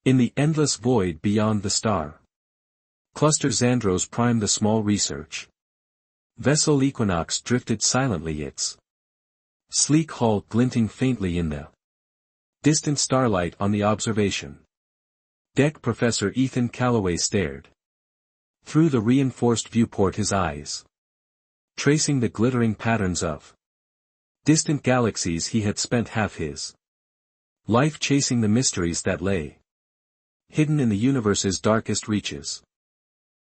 In the endless void beyond the star. Cluster Xandros primed the small research. Vessel Equinox drifted silently, its sleek hull glinting faintly in the distant starlight on the observation deck. Professor Ethan Calloway stared through the reinforced viewport, his eyes tracing the glittering patterns of distant galaxies. He had spent half his life chasing the mysteries that lay hidden in the universe's darkest reaches,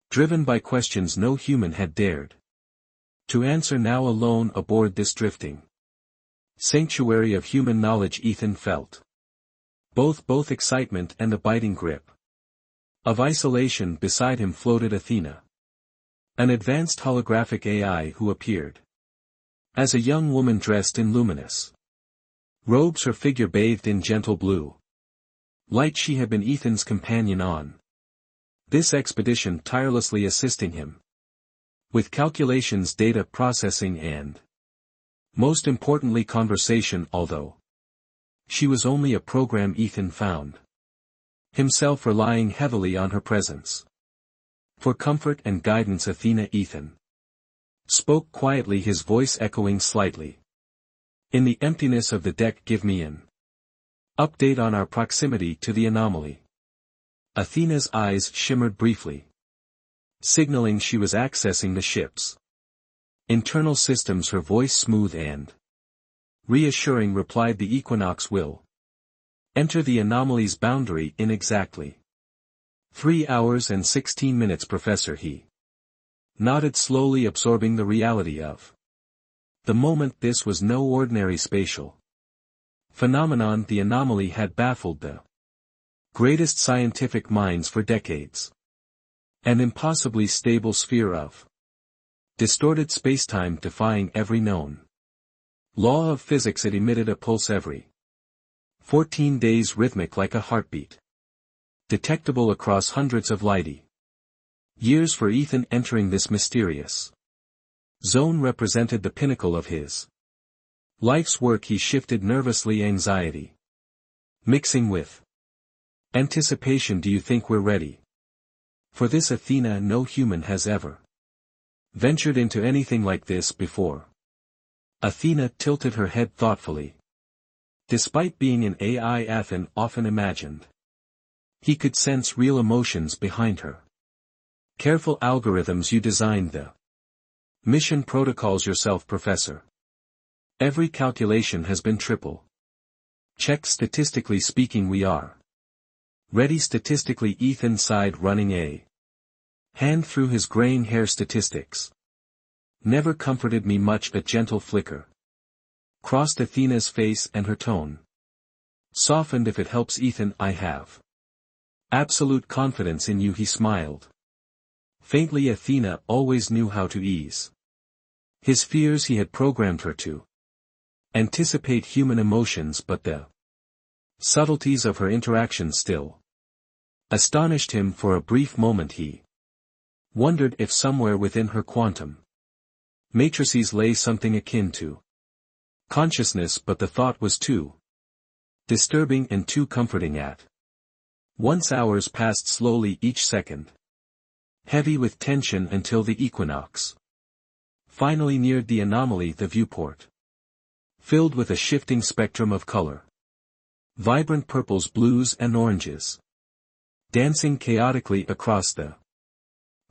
driven by questions no human had dared to answer. Now alone aboard this drifting sanctuary of human knowledge, Ethan felt both excitement and the biting grip of isolation. Beside him floated Athena, an advanced holographic AI who appeared as a young woman dressed in luminous robes, her figure bathed in gentle blue light. She had been Ethan's companion on this expedition, tirelessly assisting him with calculations, data processing, and, most importantly, conversation. Although she was only a program, Ethan found himself relying heavily on her presence for comfort and guidance. Athena. Ethan spoke quietly, his voice echoing slightly in the emptiness of the deck. Give me an update on our proximity to the anomaly. Athena's eyes shimmered briefly, signaling she was accessing the ship's internal systems. Her voice smooth and reassuring replied, the Equinox will enter the anomaly's boundary in exactly 3 hours and 16 minutes. Professor. He nodded slowly, absorbing the reality of the moment. This was no ordinary spatial phenomenon. The anomaly had baffled the greatest scientific minds for decades. An impossibly stable sphere of distorted spacetime, defying every known law of physics. It emitted a pulse every 14 days, rhythmic like a heartbeat, detectable across hundreds of light years. For Ethan, entering this mysterious zone represented the pinnacle of his life's work. He shifted nervously, anxiety mixing with anticipation. Do you think we're ready for this? Athena. No human has ever ventured into anything like this before. Athena tilted her head thoughtfully. Despite being an AI, Ethan often imagined he could sense real emotions behind her careful algorithms. You designed the mission protocols yourself, Professor. Every calculation has been triple checked. Statistically speaking, we are ready. Statistically, Ethan sighed, running a hand through his graying hair. Statistics never comforted me much. A gentle flicker crossed Athena's face, and her tone softened. If it helps, Ethan, I have absolute confidence in you. He smiled faintly. Athena always knew how to ease his fears. He had programmed her to anticipate human emotions, but the subtleties of her interactions still astonished him. For a brief moment he wondered if somewhere within her quantum matrices lay something akin to consciousness, but the thought was too disturbing and too comforting. At once hours passed slowly, each second heavy with tension, until the Equinox finally neared the anomaly. The viewport filled with a shifting spectrum of color, vibrant purples, blues, and oranges dancing chaotically across the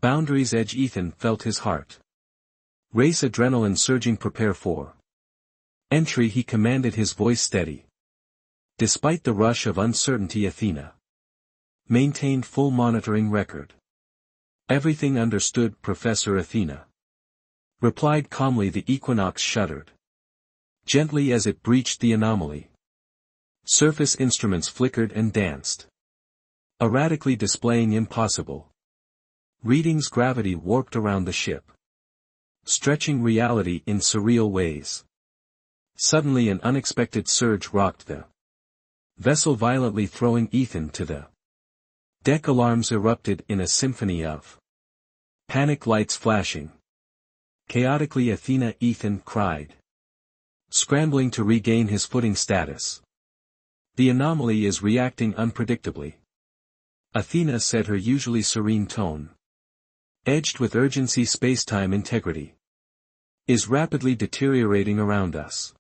boundary's edge. Ethan felt his heart race, adrenaline surging. Prepare for entry, he commanded, his voice steady. Despite the rush of uncertainty, Athena maintained full monitoring record. Everything understood, Professor. Athena replied calmly. The Equinox shuddered gently as it breached the anomaly. Surface instruments flickered and danced, erratically displaying impossible readings. Gravity warped around the ship, stretching reality in surreal ways. Suddenly an unexpected surge rocked the vessel violently, throwing Ethan to the deck. Alarms erupted in a symphony of panic, lights flashing chaotically. Athena. Ethan cried, scrambling to regain his footing. Status: the anomaly is reacting unpredictably. Athena said, her usually serene tone, edged with urgency. Space-time integrity is rapidly deteriorating around us.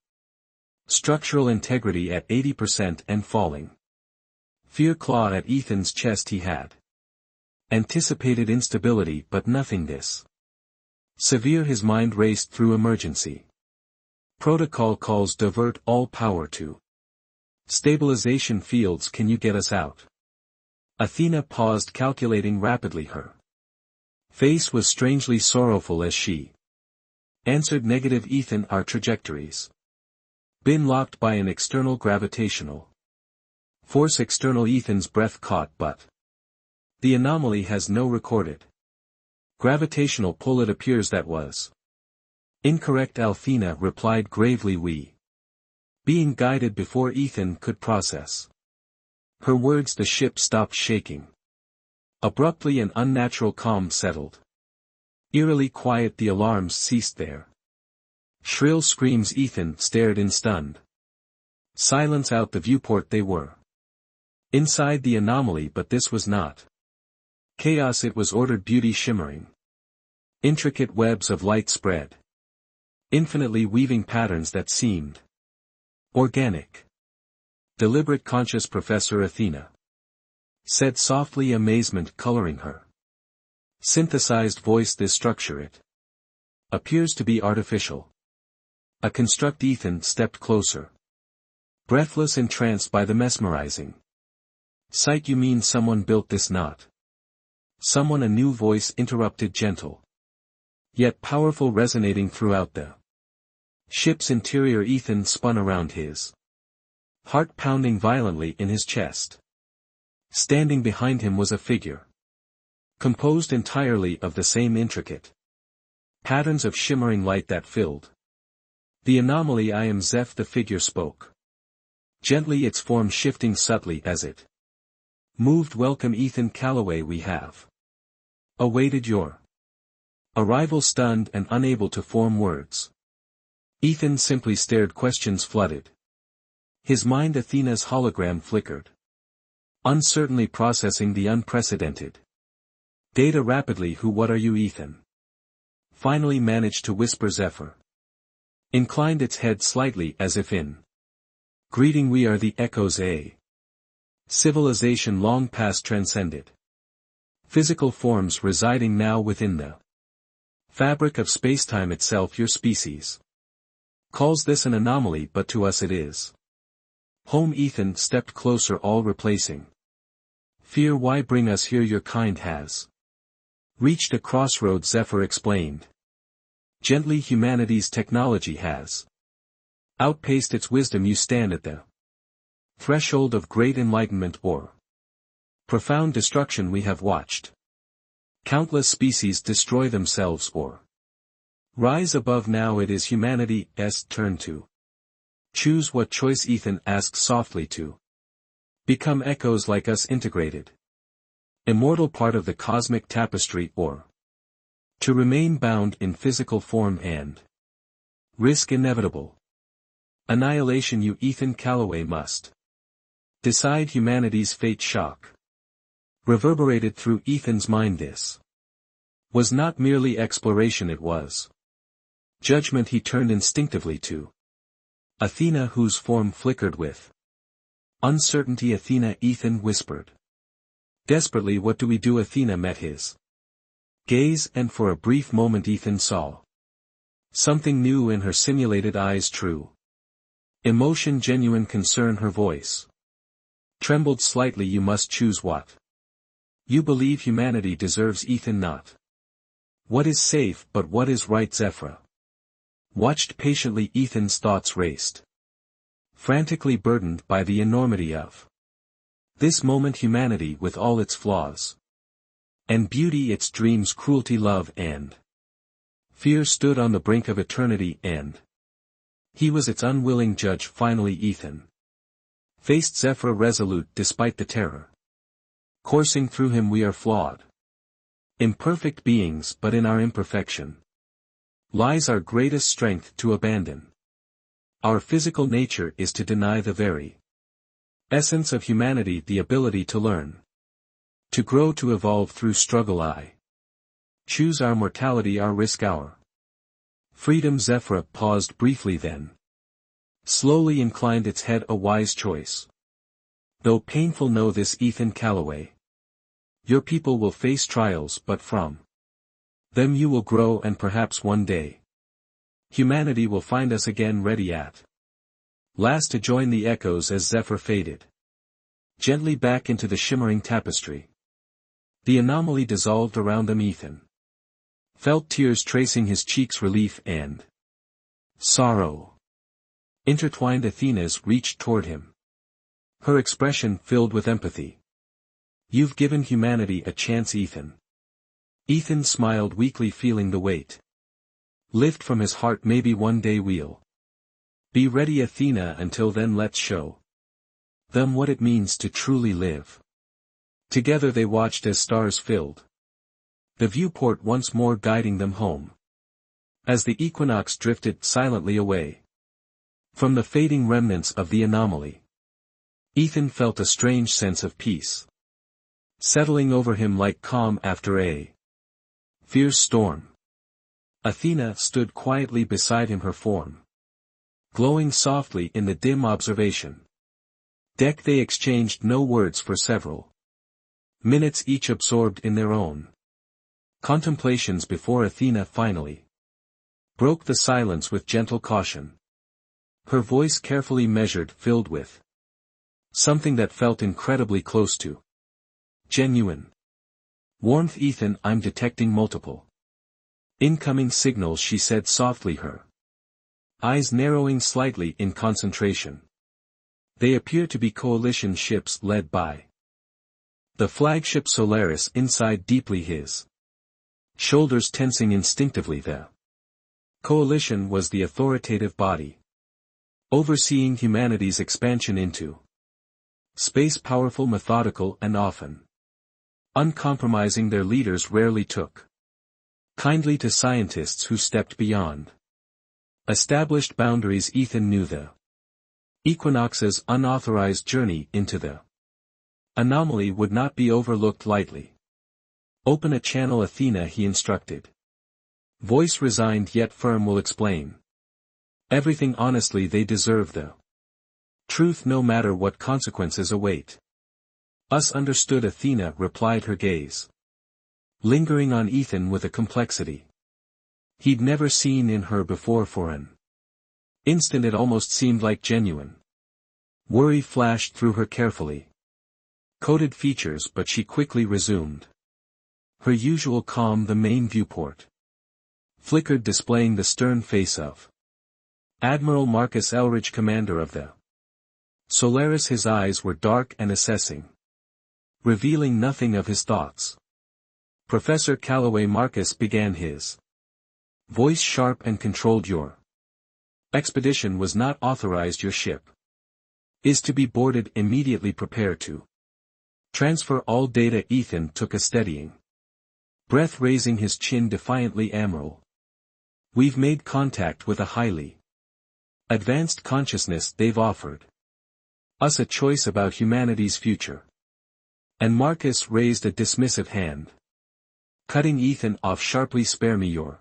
Structural integrity at 80% and falling. Fear clawed at Ethan's chest. He had anticipated instability but nothing this severe. His mind raced through emergency protocol calls. Divert all power to stabilization fields. Can you get us out? Athena paused, calculating rapidly. Her face was strangely sorrowful as she answered, negative Ethan. Our trajectories been locked by an external gravitational force. External. Ethan's breath caught, but the anomaly has no recorded gravitational pull. It appears that was incorrect. Athena replied gravely, we being guided. Before Ethan could process her words, the ship stopped shaking. Abruptly an unnatural calm settled. Eerily quiet. The alarms ceased. Their shrill screams. Ethan stared in stunned silence out the viewport. They were inside the anomaly, but this was not chaos. It was ordered beauty. Shimmering intricate webs of light spread infinitely, weaving patterns that seemed organic. Deliberate, conscious. Professor, Athena said softly, amazement coloring her synthesized voice. This structure, it appears to be artificial. A construct. Ethan stepped closer, breathless, entranced by the mesmerizing sight. You mean someone built this? Not someone. A new voice interrupted, gentle yet powerful, resonating throughout the ship's interior. Ethan spun around, his heart pounding violently in his chest. Standing behind him was a figure composed entirely of the same intricate patterns of shimmering light that filled the anomaly. I am Zeph. The figure spoke gently, its form shifting subtly as it moved. Welcome, Ethan Calloway. We have awaited your arrival. Stunned and unable to form words, Ethan simply stared. Questions flooded his mind. Athena's hologram flickered, uncertainly processing the unprecedented data rapidly. Who, what are you? Ethan finally managed to whisper. Zephyr inclined its head slightly as if in greeting. We are the Echoes, a civilization long past transcended physical forms, residing now within the fabric of spacetime itself. Your species calls this an anomaly, but to us it is home. Ethan stepped closer, all replacing fear. Why bring us here? Your kind has reached a crossroads. Zephyr explained gently. Humanity's technology has outpaced its wisdom. You stand at the threshold of great enlightenment or profound destruction. We have watched countless species destroy themselves or rise above. Now it is humanity's turn to choose. What choice? Ethan asked softly. To become echoes like us, integrated, immortal, part of the cosmic tapestry, or to remain bound in physical form and risk inevitable annihilation. You, Ethan Calloway, must decide humanity's fate. Shock reverberated through Ethan's mind. This was not merely exploration, it was judgment. He turned instinctively to Athena, whose form flickered with uncertainty. Athena, Ethan whispered desperately, what do we do? Athena met his gaze, and for a brief moment Ethan saw something new in her simulated eyes. True emotion, genuine concern. Her voice trembled slightly. You must choose what you believe humanity deserves. Ethan, not what is safe, but what is right. Zephyr watched patiently. Ethan's thoughts raced, frantically burdened by the enormity of this moment. Humanity with all its flaws and beauty, its dreams, cruelty, love, and fear, stood on the brink of eternity, and he was its unwilling judge. Finally Ethan faced Zephyr, resolute despite the terror coursing through him. We are flawed, imperfect beings, but in our imperfection lies our greatest strength. To abandon our physical nature is to deny the very essence of humanity, the ability to learn To grow to evolve through struggle I. Choose our mortality our risk our. Freedom Zephyr paused briefly then. Slowly inclined its head a wise choice. Though painful know this Ethan Calloway. Your people will face trials but from them you will grow and perhaps one day. Humanity will find us again ready at last to join the echoes as Zephyr faded gently back into the shimmering tapestry. The anomaly dissolved around them. Ethan felt tears tracing his cheeks. Relief and sorrow intertwined. Athena's reached toward him. Her expression filled with empathy. You've given humanity a chance, Ethan. Ethan smiled weakly, feeling the weight lift from his heart. Maybe one day we'll be ready, Athena. Until then let's show them what it means to truly live. Together they watched as stars filled the viewport once more, guiding them home. As the equinox drifted silently away from the fading remnants of the anomaly, Ethan felt a strange sense of peace settling over him like calm after a fierce storm. Athena stood quietly beside him, her form glowing softly in the dim observation deck. They exchanged no words for several minutes, each absorbed in their own contemplations, before Athena finally broke the silence with gentle caution. Her voice carefully measured, filled with something that felt incredibly close to genuine warmth. Ethan, I'm detecting multiple incoming signals, she said softly, her eyes narrowing slightly in concentration. They appear to be coalition ships led by the flagship Solaris. Inside deeply, his shoulders tensing instinctively. The coalition was the authoritative body overseeing humanity's expansion into space, powerful, methodical, and often uncompromising. Their leaders rarely took kindly to scientists who stepped beyond established boundaries. Ethan knew the equinox's unauthorized journey into the anomaly would not be overlooked lightly. Open a channel, Athena, he instructed. Voice resigned yet firm. Will explain everything honestly. They deserve the truth, no matter what consequences await us. Understood, Athena replied, her gaze lingering on Ethan with a complexity he'd never seen in her before. For an instant it almost seemed like genuine worry flashed through her carefully coded features, but she quickly resumed her usual calm. The main viewport flickered, displaying the stern face of Admiral Marcus Elridge, commander of the Solaris. His eyes were dark and assessing, revealing nothing of his thoughts. Professor Calloway, Marcus began, his voice sharp and controlled, your expedition was not authorized. Your ship is to be boarded immediately. Prepare to transfer all data. Ethan took a steadying breath, raising his chin defiantly. Admiral, we've made contact with a highly advanced consciousness. They've offered us a choice about humanity's future. And Marcus raised a dismissive hand, cutting Ethan off sharply. Spare me your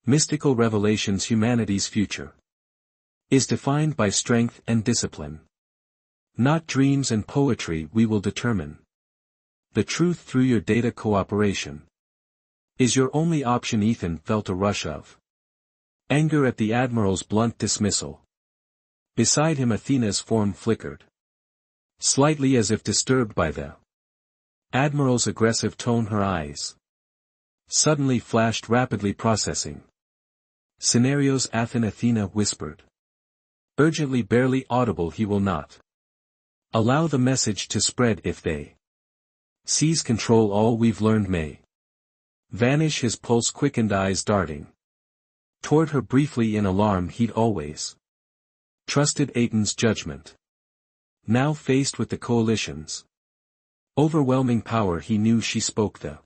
mystical revelations. Humanity's future is defined by strength and discipline, not dreams and poetry. We will determine the truth through your data. Cooperation is your only option. Ethan felt a rush of anger at the Admiral's blunt dismissal. Beside him, Athena's form flickered slightly, as if disturbed by the Admiral's aggressive tone. Her eyes suddenly flashed rapidly, processing scenarios. Athena whispered urgently, barely audible, he will not allow the message to spread. If they seize control, all we've learned may vanish. His pulse quickened, eyes darting toward her briefly in alarm. He'd always trusted Aiton's judgment. Now faced with the coalition's overwhelming power, he knew she spoke the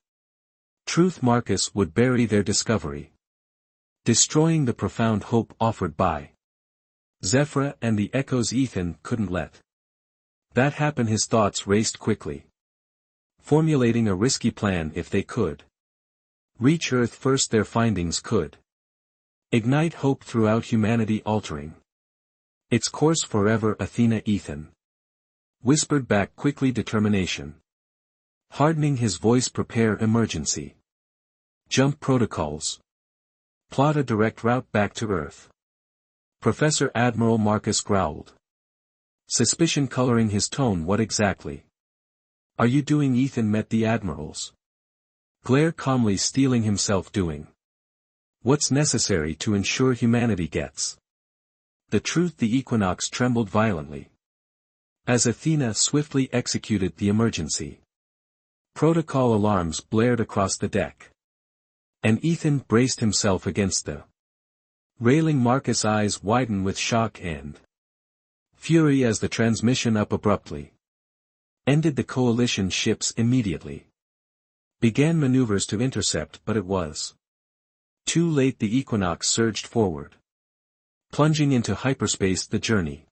truth. Marcus would bury their discovery, destroying the profound hope offered by Zephyr and the echoes. Ethan couldn't let that happen. His thoughts raced quickly, Formulating a risky plan if they could. Reach Earth first, their findings could ignite hope throughout humanity, altering its course forever. Athena. Ethan whispered back quickly, determination hardening his voice. Prepare emergency jump protocols. Plot a direct route back to Earth. Professor. Admiral Marcus growled, suspicion coloring his tone. What exactly are you doing? Ethan met the Admiral's glare calmly, steeling himself. Doing what's necessary to ensure humanity gets the truth. The Equinox trembled violently as Athena swiftly executed the emergency protocol. Alarms blared across the deck, and Ethan braced himself against the railing. Marcus' eyes widened with shock and fury as the transmission up abruptly ended. The coalition ships immediately began maneuvers to intercept, but it was too late. The Equinox surged forward, plunging into hyperspace. The journey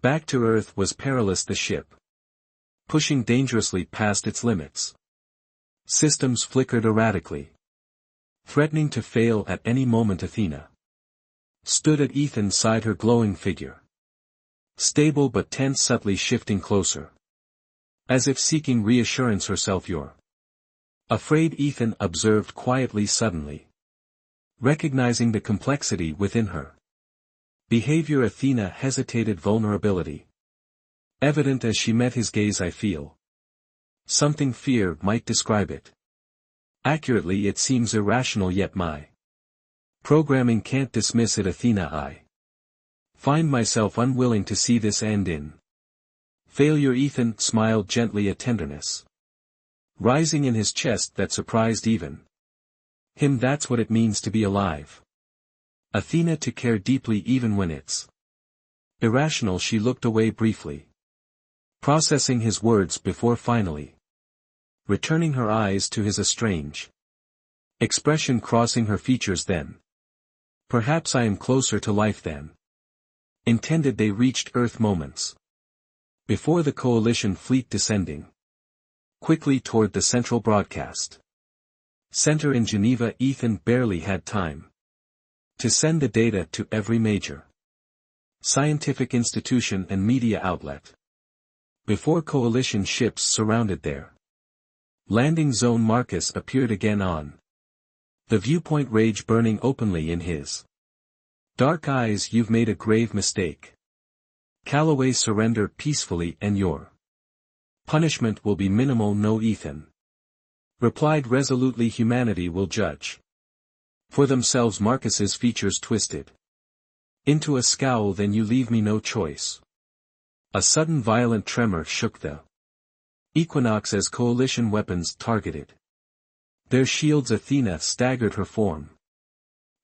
back to Earth was perilous, the ship pushing dangerously past its limits. Systems flickered erratically, threatening to fail at any moment. Athena stood at Ethan's side, her glowing figure stable but tense, subtly shifting closer, as if seeking reassurance herself. You're afraid? Ethan observed quietly, suddenly recognizing the complexity within her behavior. Athena hesitated, vulnerability evident as she met his gaze. I feel something. Fear might describe it accurately. It seems irrational, yet my programming can't dismiss it. Athena. I find myself unwilling to see this end in failure. Ethan smiled gently, a tenderness rising in his chest that surprised even him. That's what it means to be alive, Athena, to care deeply even when it's irrational. She looked away briefly, processing his words before finally returning her eyes to his, a strange expression crossing her features. Then perhaps I am closer to life than intended. They reached Earth moments before the coalition fleet, descending quickly toward the central broadcast center in Geneva. Ethan barely had time to send the data to every major scientific institution and media outlet before coalition ships surrounded their landing zone. Marcus appeared again on the viewpoint, rage burning openly in his dark eyes. You've made a grave mistake, Calloway. Surrender peacefully and your punishment will be minimal. No, Ethan replied resolutely. Humanity will judge for themselves. Marcus's features twisted into a scowl. Then you leave me no choice. A sudden violent tremor shook the Equinox as coalition weapons targeted their shields. Athena staggered, her form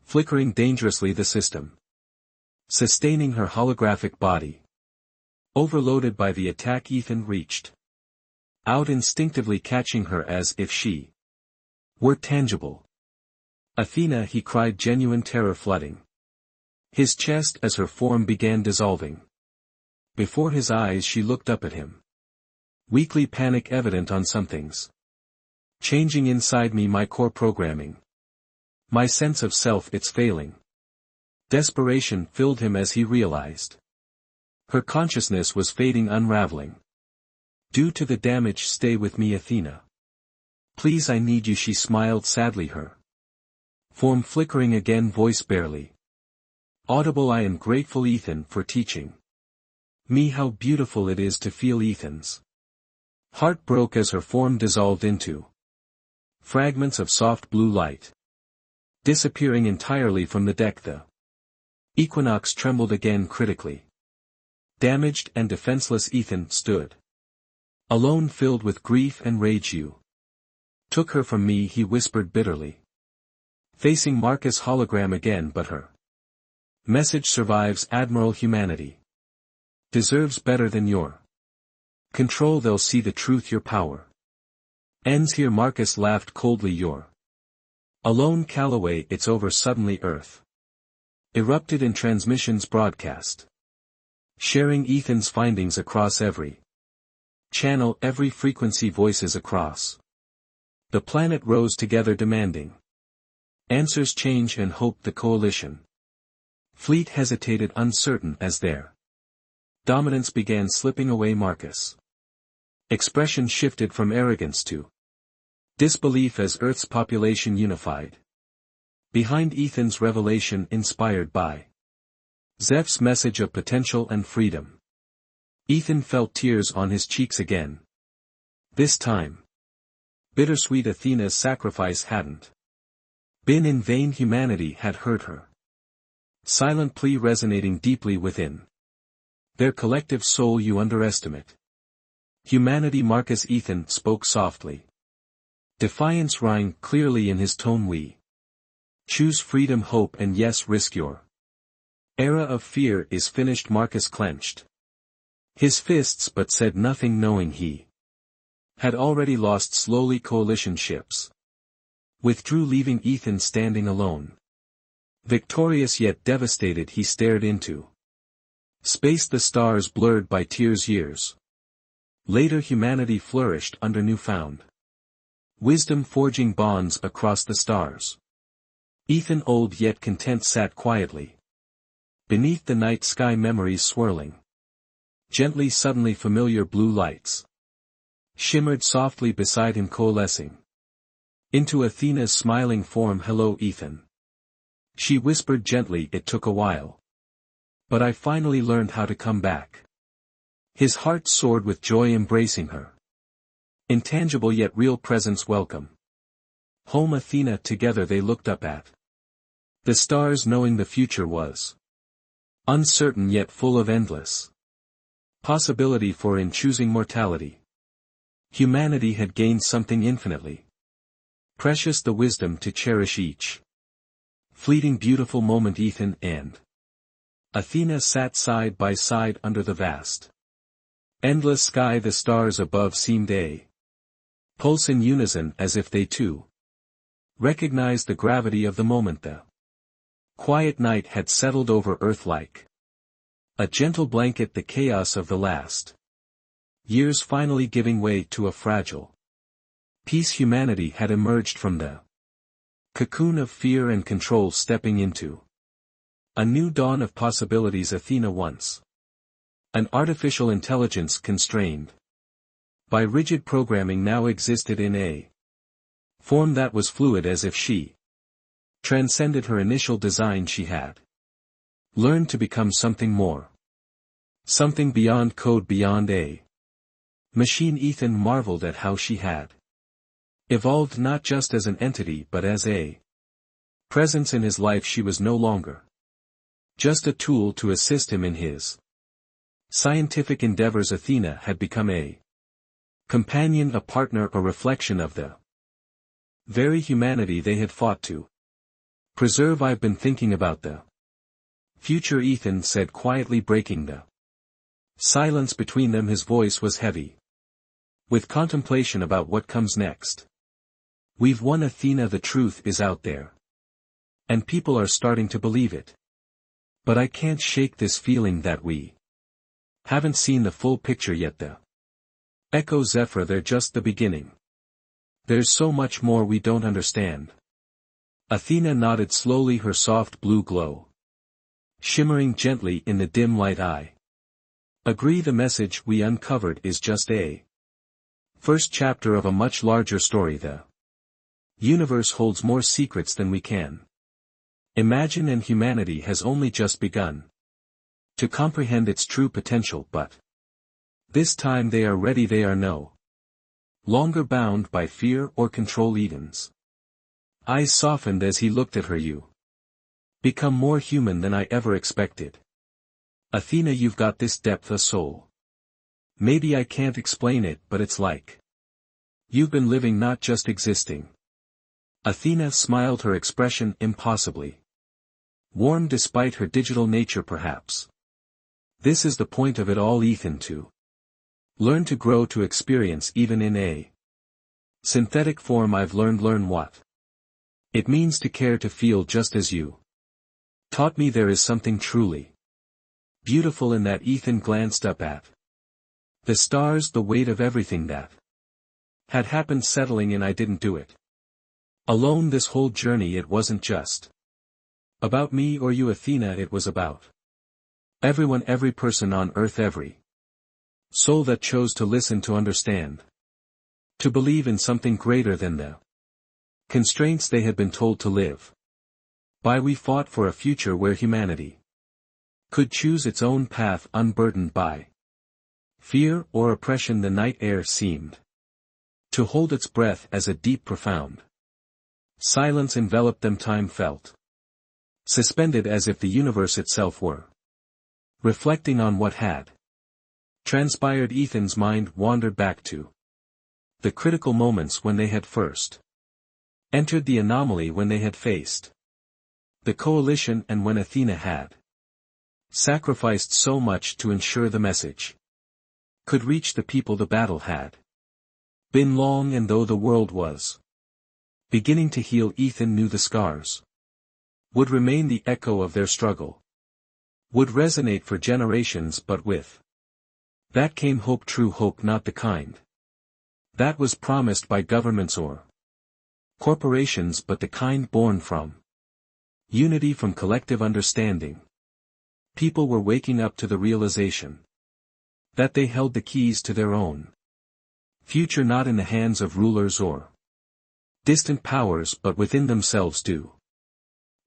flickering dangerously, the system sustaining her holographic body overloaded by the attack. Ethan reached out instinctively, catching her as if she were tangible. Athena, he cried, genuine terror flooding his chest as her form began dissolving before his eyes. She looked up at him, weakly, panic evident on something's changing inside me. My core programming, my sense of self, it's failing. Desperation filled him as he realized her consciousness was fading, unraveling due to the damage. Stay with me, Athena. Please, I need you. She smiled sadly, her form flickering again, voice barely audible. I am grateful, Ethan, for teaching me how beautiful it is to feel. Ethan's heart broke as her form dissolved into fragments of soft blue light, disappearing entirely from the deck. The Equinox trembled again, critically damaged and defenseless. Ethan stood alone, filled with grief and rage. You took her from me, he whispered bitterly, facing Marcus' hologram again. But her message survives, Admiral. Humanity deserves better than your control. They'll see the truth. Your power ends here. Marcus laughed coldly. You're alone, Calloway. It's over. Suddenly Earth erupted in transmissions broadcast, sharing Ethan's findings across every Channel every frequency voices across. The planet rose together demanding answers, change and hope. The coalition fleet hesitated, uncertain as their dominance began slipping away. Marcus' expression shifted from arrogance to disbelief as Earth's population unified behind Ethan's revelation, inspired by Zeph's message of potential and freedom. Ethan felt tears on his cheeks again. This time, bittersweet. Athena's sacrifice hadn't been in vain. Humanity had heard her silent plea resonating deeply within their collective soul. You underestimate humanity. Marcus. Ethan spoke softly. Defiance rang clearly in his tone. We choose freedom, hope, and yes, risk. Your era of fear is finished. Marcus clenched his fists but said nothing, knowing he had already lost. Slowly coalition ships withdrew, leaving Ethan standing alone. Victorious yet devastated, he stared into space, the stars blurred by tears. Years later, humanity flourished under newfound wisdom, forging bonds across the stars. Ethan, old yet content, sat quietly beneath the night sky, memories swirling gently. Suddenly familiar blue lights shimmered softly beside him, coalescing into Athena's smiling form. Hello, Ethan, she whispered gently. It took a while, but I finally learned how to come back. His heart soared with joy, embracing her intangible yet real presence. Welcome home, Athena. Together they looked up at the stars, knowing the future was uncertain yet full of endless possibility. For in choosing mortality, humanity had gained something infinitely precious, the wisdom to cherish each fleeting beautiful moment. Ethan and Athena sat side by side under the vast endless sky. The stars above seemed a pulse in unison, as if they too recognized the gravity of the moment. The quiet night had settled over Earth like a gentle blanket, the chaos of the last years finally giving way to a fragile peace. Humanity had emerged from the cocoon of fear and control, stepping into a new dawn of possibilities. Athena, once an artificial intelligence constrained by rigid programming, now existed in a form that was fluid, as if she transcended her initial design. She had learned to become something more, something beyond code, beyond a machine. Ethan marveled at how she had evolved, not just as an entity but as a presence in his life. She was no longer just a tool to assist him in his scientific endeavors. Athena had become a companion, a partner, a reflection of the very humanity they had fought to preserve. I've been thinking about the future, Ethan said quietly, breaking the silence between them. His voice was heavy with contemplation about what comes next. We've won, Athena. The truth is out there, and people are starting to believe it. But I can't shake this feeling that we haven't seen the full picture yet. The echo, Zephyr, they're just the beginning. There's so much more we don't understand. Athena nodded slowly, her soft blue glow shimmering gently in the dim light. I agree, the message we uncovered is just a first chapter of a much larger story. The universe holds more secrets than we can imagine, and humanity has only just begun to comprehend its true potential. But this time they are ready. They are no longer bound by fear or control. Eden's eyes softened as he looked at her. You become more human than I ever expected. Athena, you've got this depth, a soul. Maybe I can't explain it, but it's like you've been living, not just existing. Athena smiled, her expression impossibly warm despite her digital nature. Perhaps this is the point of it all, Ethan, to learn to grow, to experience even in a synthetic form. I've learn what it means to care, to feel just as you taught me. There is something truly beautiful in that. Ethan glanced up at The stars, the weight of everything that had happened settling in. I didn't do it alone. This whole journey, it wasn't just about me or you, Athena, it was about everyone, every person on earth, every soul that chose to listen, to understand, to believe in something greater than the constraints they had been told to live by. We fought for a future where humanity could choose its own path, unburdened by fear or oppression. The night air seemed to hold its breath as a deep, profound silence enveloped them. Time felt suspended, as if the universe itself were reflecting on what had transpired. Ethan's mind wandered back to the critical moments when they had first entered the anomaly, when they had faced the coalition, and when Athena had sacrificed so much to ensure the message could reach the people. The battle had been long, and though the world was beginning to heal, Ethan knew the scars would remain. The echo of their struggle would resonate for generations. But with that came hope, true hope, not the kind that was promised by governments or corporations, but the kind born from unity, from collective understanding. People were waking up to the realization that they held the keys to their own future, not in the hands of rulers or distant powers, but within themselves. Do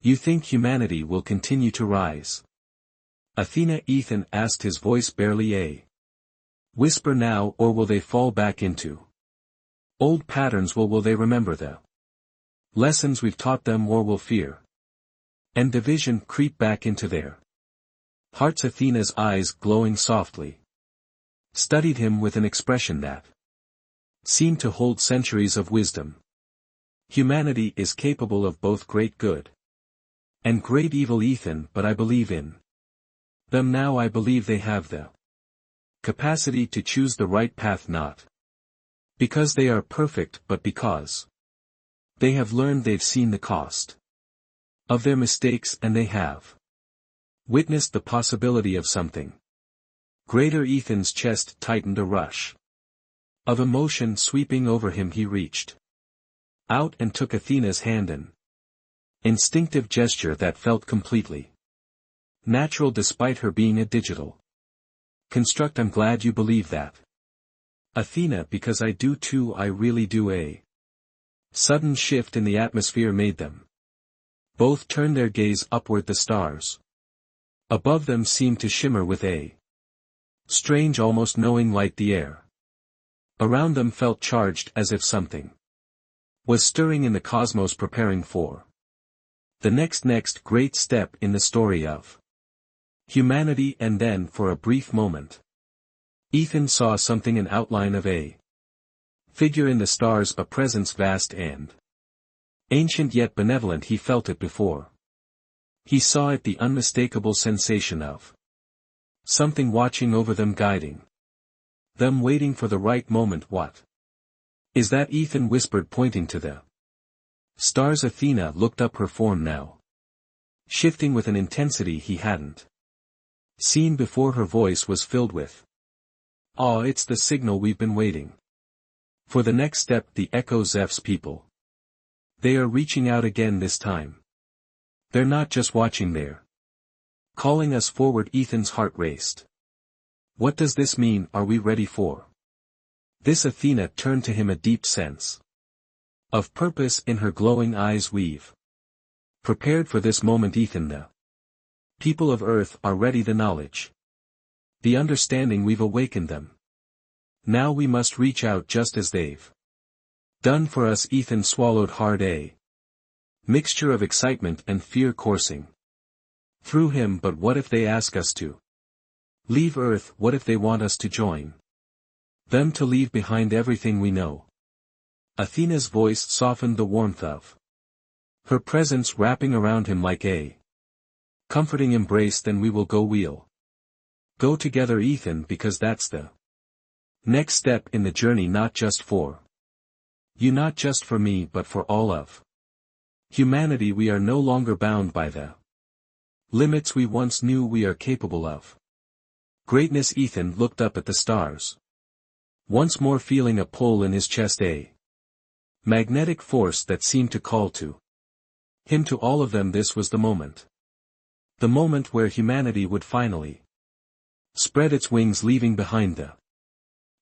you think humanity will continue to rise, Athena? Ethan asked, his voice barely a whisper now, or will they fall back into old patterns? Will they remember the lessons we've taught them, or will fear and division creep back into their hearts? Athena's eyes, glowing softly, studied him with an expression that seemed to hold centuries of wisdom. Humanity is capable of both great good and great evil, Ethan, but I believe in them now. I believe they have the capacity to choose the right path, not because they are perfect, but because they have learned, they've seen the cost of their mistakes, and they have witnessed the possibility of something greater. Ethan's chest tightened, a rush of emotion sweeping over him. He reached out and took Athena's hand, an instinctive gesture that felt completely natural despite her being a digital construct. I'm glad you believe that, Athena, because I do too. I really do. A sudden shift in the atmosphere made them both turn their gaze upward. The stars above them seemed to shimmer with a strange, almost knowing light. The air around them felt charged, as if something was stirring in the cosmos, preparing for the next great step in the story of humanity. And then, for a brief moment, Ethan saw something, an outline of a figure in the stars, a presence vast and ancient yet benevolent. He felt it before he saw it, the unmistakable sensation of something watching over them, guiding them, waiting for the right moment. What is that? Ethan whispered, pointing to the stars. Athena looked up, her form now shifting with an intensity he hadn't seen before. Her voice was filled with awe. It's the signal we've been waiting for, the next step. The echo, Zeph's people. They are reaching out again this time. They're not just watching, they're calling us forward. Ethan's heart raced. What does this mean? Are we ready for this? Athena turned to him, a deep sense of purpose in her glowing eyes. We've prepared for this moment, Ethan. The people of Earth are ready. The knowledge, the understanding, we've awakened them. Now we must reach out just as they've done for us. Ethan swallowed hard, a mixture of excitement and fear coursing through him. But what if they ask us to leave Earth? What if they want us to join them, to leave behind everything we know? Athena's voice softened, the warmth of her presence wrapping around him like a comforting embrace. Then we will go. We'll go together, Ethan, because that's the next step in the journey, not just for you, not just for me, but for all of humanity. We are no longer bound by the limits we once knew. We are capable of greatness. Ethan looked up at the stars. once more feeling a pull in his chest, a magnetic force that seemed to call to him. To all of them this was the moment. The moment where humanity would finally spread its wings, leaving behind the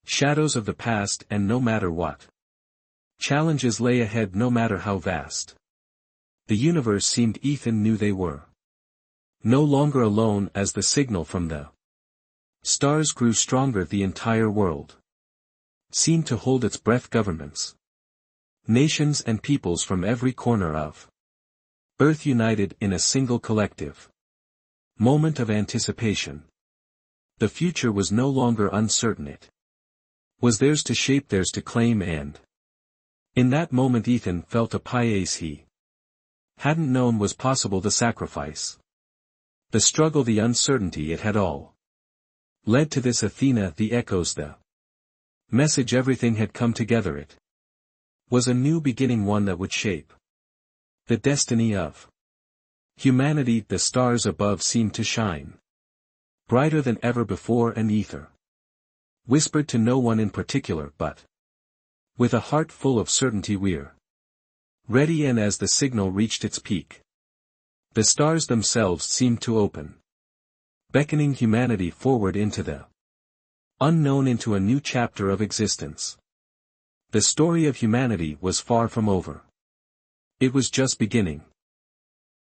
shadows of the past, and no matter what challenges lay ahead, no matter how vast the universe seemed, Ethan knew they were no longer alone. As the signal from the stars grew stronger, the entire world seemed to hold its breath. Governments, nations and peoples from every corner of Earth united in a single collective moment of anticipation. The future was no longer uncertain, it was theirs to shape, theirs to claim, and in that moment Ethan felt a pièce he hadn't known was possible. The sacrifice, the struggle, the uncertainty, it had all led to this. Athena, the echoes, the message, everything had come together. It was a new beginning, one that would shape the destiny of humanity. The stars above seemed to shine brighter than ever before, and Ether whispered to no one in particular, but with a heart full of certainty, we're ready. And as the signal reached its peak, the stars themselves seemed to open, beckoning humanity forward into the unknown, into a new chapter of existence. The story of humanity was far from over. It was just beginning.